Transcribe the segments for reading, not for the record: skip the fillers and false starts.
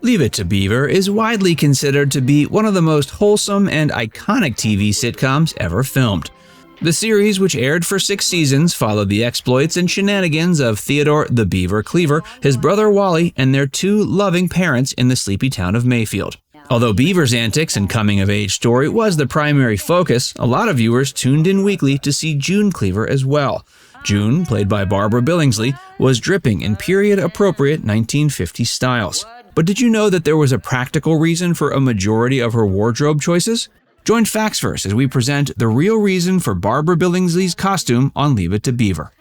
Leave It To Beaver is widely considered to be one of the most wholesome and iconic TV sitcoms ever filmed. The series, which aired for 6 seasons, followed the exploits and shenanigans of Theodore The Beaver Cleaver, his brother Wally, and their 2 loving parents in the sleepy town of Mayfield. Although Beaver's antics and coming-of-age story was the primary focus, a lot of viewers tuned in weekly to see June Cleaver as well. June, played by Barbara Billingsley, was dripping in period-appropriate 1950s styles. But did you know that there was a practical reason for a majority of her wardrobe choices? Join Facts First as we present the real reason for Barbara Billingsley's costume on Leave It To Beaver.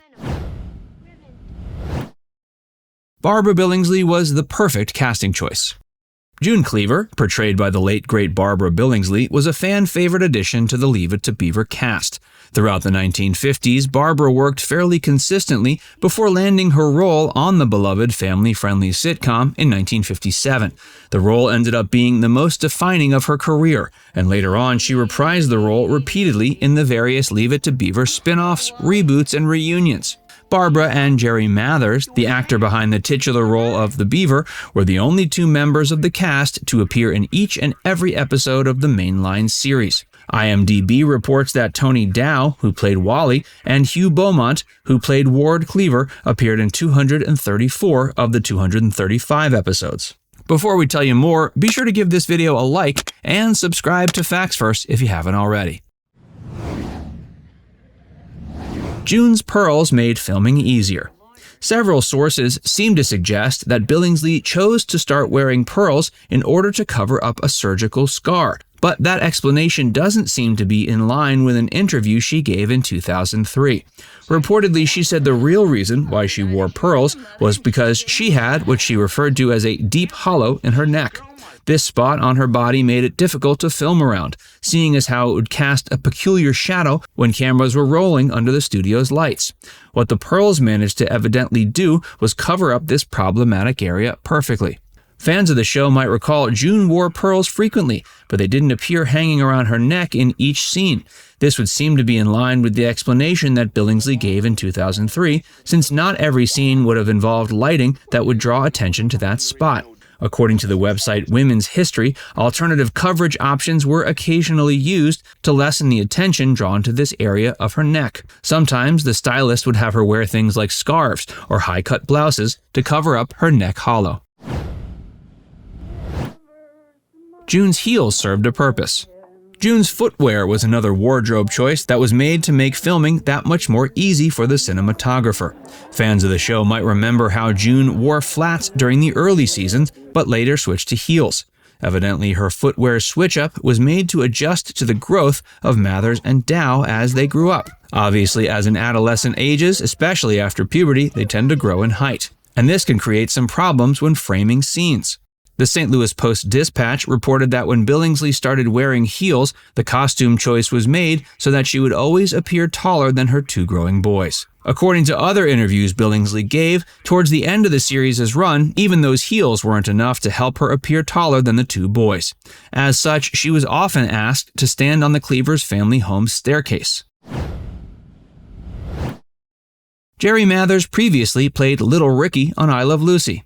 Barbara Billingsley was the perfect casting choice. June Cleaver, portrayed by the late great Barbara Billingsley, was a fan-favorite addition to the Leave It To Beaver cast. Throughout the 1950s, Barbara worked fairly consistently before landing her role on the beloved family-friendly sitcom in 1957. The role ended up being the most defining of her career, and later on she reprised the role repeatedly in the various Leave It To Beaver spin-offs, reboots, and reunions. Barbara and Jerry Mathers, the actor behind the titular role of the Beaver, were the only 2 members of the cast to appear in each and every episode of the mainline series. IMDb reports that Tony Dow, who played Wally, and Hugh Beaumont, who played Ward Cleaver, appeared in 234 of the 235 episodes. Before we tell you more, be sure to give this video a like and subscribe to Facts First if you haven't already. June's pearls made filming easier. Several sources seem to suggest that Billingsley chose to start wearing pearls in order to cover up a surgical scar, but that explanation doesn't seem to be in line with an interview she gave in 2003. Reportedly, she said the real reason why she wore pearls was because she had what she referred to as a deep hollow in her neck. This spot on her body made it difficult to film around, seeing as how it would cast a peculiar shadow when cameras were rolling under the studio's lights. What the pearls managed to evidently do was cover up this problematic area perfectly. Fans of the show might recall June wore pearls frequently, but they didn't appear hanging around her neck in each scene. This would seem to be in line with the explanation that Billingsley gave in 2003, since not every scene would have involved lighting that would draw attention to that spot. According to the website Women's History, alternative coverage options were occasionally used to lessen the attention drawn to this area of her neck. Sometimes the stylist would have her wear things like scarves or high-cut blouses to cover up her neck hollow. June's heels served a purpose. June's footwear was another wardrobe choice that was made to make filming that much more easy for the cinematographer. Fans of the show might remember how June wore flats during the early seasons, but later switched to heels. Evidently, her footwear switch-up was made to adjust to the growth of Mathers and Dow as they grew up. Obviously, as an adolescent ages, especially after puberty, they tend to grow in height. And this can create some problems when framing scenes. The St. Louis Post-Dispatch reported that when Billingsley started wearing heels, the costume choice was made so that she would always appear taller than her 2 growing boys. According to other interviews Billingsley gave, towards the end of the series' run, even those heels weren't enough to help her appear taller than the 2 boys. As such, she was often asked to stand on the Cleavers' family home's staircase. Jerry Mathers previously played Little Ricky on I Love Lucy.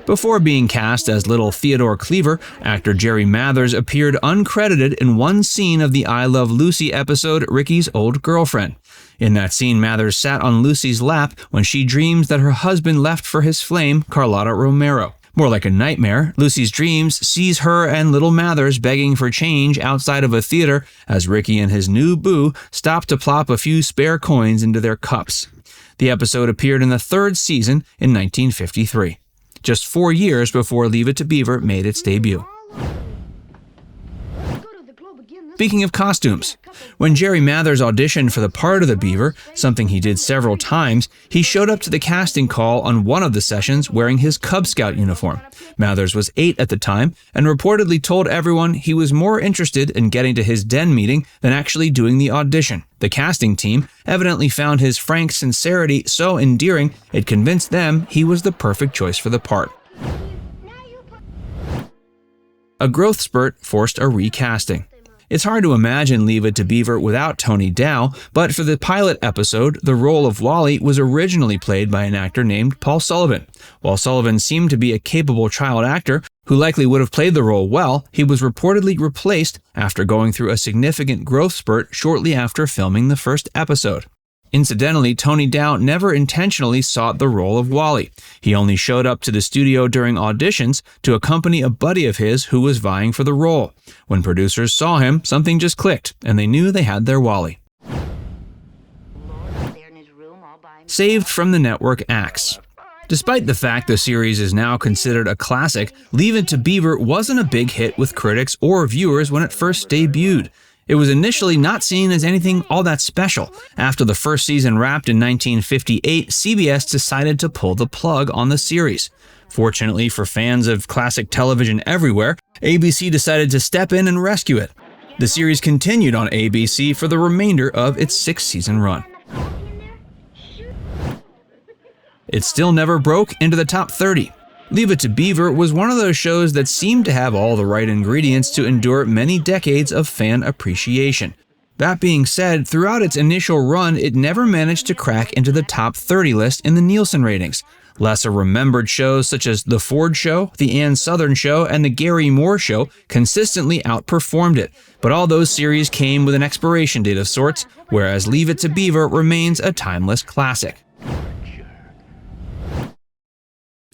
Before being cast as Little Theodore Cleaver, actor Jerry Mathers appeared uncredited in one scene of the I Love Lucy episode Ricky's Old Girlfriend. In that scene, Mathers sat on Lucy's lap when she dreams that her husband left for his flame, Carlotta Romero. More like a nightmare, Lucy's dreams sees her and little Mathers begging for change outside of a theater as Ricky and his new boo stop to plop a few spare coins into their cups. The episode appeared in the 3rd season in 1953. Just 4 years before Leave It To Beaver made its debut. Speaking of costumes, when Jerry Mathers auditioned for the part of the Beaver, something he did several times, he showed up to the casting call on one of the sessions wearing his Cub Scout uniform. Mathers was 8 at the time and reportedly told everyone he was more interested in getting to his den meeting than actually doing the audition. The casting team evidently found his frank sincerity so endearing it convinced them he was the perfect choice for the part. A growth spurt forced a recasting. It's hard to imagine Leave It to Beaver without Tony Dow, but for the pilot episode, the role of Wally was originally played by an actor named Paul Sullivan. While Sullivan seemed to be a capable child actor who likely would have played the role well, he was reportedly replaced after going through a significant growth spurt shortly after filming the first episode. Incidentally, Tony Dow never intentionally sought the role of Wally. He only showed up to the studio during auditions to accompany a buddy of his who was vying for the role. When producers saw him, something just clicked, and they knew they had their Wally. Saved from the network axe. Despite the fact the series is now considered a classic, Leave It to Beaver wasn't a big hit with critics or viewers when it first debuted. It was initially not seen as anything all that special. After the first season wrapped in 1958, CBS decided to pull the plug on the series. Fortunately for fans of classic television everywhere, ABC decided to step in and rescue it. The series continued on ABC for the remainder of its 6-season run. It still never broke into the top 30. Leave It to Beaver was one of those shows that seemed to have all the right ingredients to endure many decades of fan appreciation. That being said, throughout its initial run, it never managed to crack into the top 30 list in the Nielsen ratings. Lesser remembered shows such as The Ford Show, The Ann Sothern Show, and The Gary Moore Show consistently outperformed it, but all those series came with an expiration date of sorts, whereas Leave It to Beaver remains a timeless classic.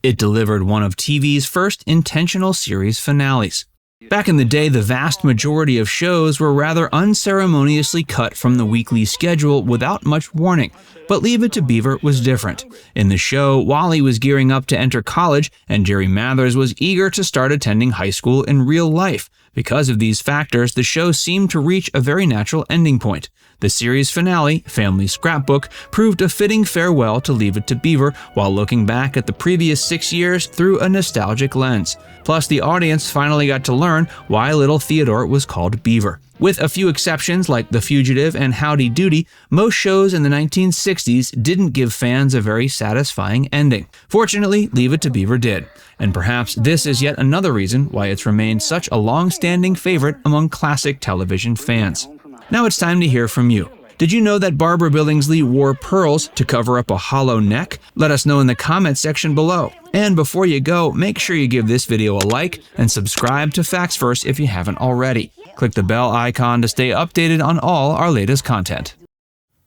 It delivered one of TV's first intentional series finales. Back in the day, the vast majority of shows were rather unceremoniously cut from the weekly schedule without much warning, but Leave It to Beaver was different. In the show, Wally was gearing up to enter college, and Jerry Mathers was eager to start attending high school in real life. Because of these factors, the show seemed to reach a very natural ending point. The series finale, Family Scrapbook, proved a fitting farewell to Leave It to Beaver while looking back at the previous 6 years through a nostalgic lens. Plus, the audience finally got to learn why little Theodore was called Beaver. With a few exceptions like The Fugitive and Howdy Doody, most shows in the 1960s didn't give fans a very satisfying ending. Fortunately, Leave It to Beaver did. And perhaps this is yet another reason why it's remained such a long-standing favorite among classic television fans. Now it's time to hear from you. Did you know that Barbara Billingsley wore pearls to cover up a hollow neck? Let us know in the comment section below. And before you go, make sure you give this video a like and subscribe to Facts First if you haven't already. Click the bell icon to stay updated on all our latest content.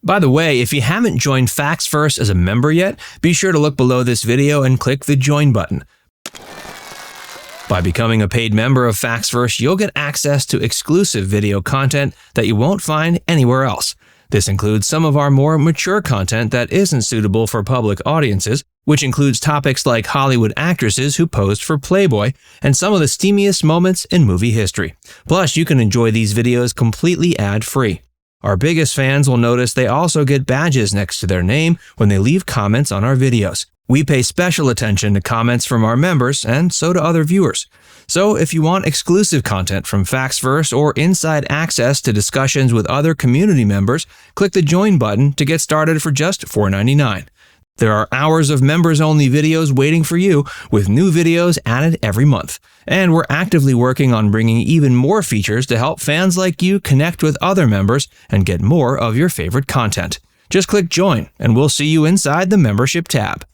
By the way, if you haven't joined Facts First as a member yet, be sure to look below this video and click the join button. By becoming a paid member of Facts First, you'll get access to exclusive video content that you won't find anywhere else. This includes some of our more mature content that isn't suitable for public audiences, which includes topics like Hollywood actresses who posed for Playboy and some of the steamiest moments in movie history. Plus, you can enjoy these videos completely ad-free. Our biggest fans will notice they also get badges next to their name when they leave comments on our videos. We pay special attention to comments from our members, and so do other viewers. So if you want exclusive content from Facts First or inside access to discussions with other community members, click the join button to get started for just $4.99. There are hours of members-only videos waiting for you, with new videos added every month. And we're actively working on bringing even more features to help fans like you connect with other members and get more of your favorite content. Just click join, and we'll see you inside the membership tab.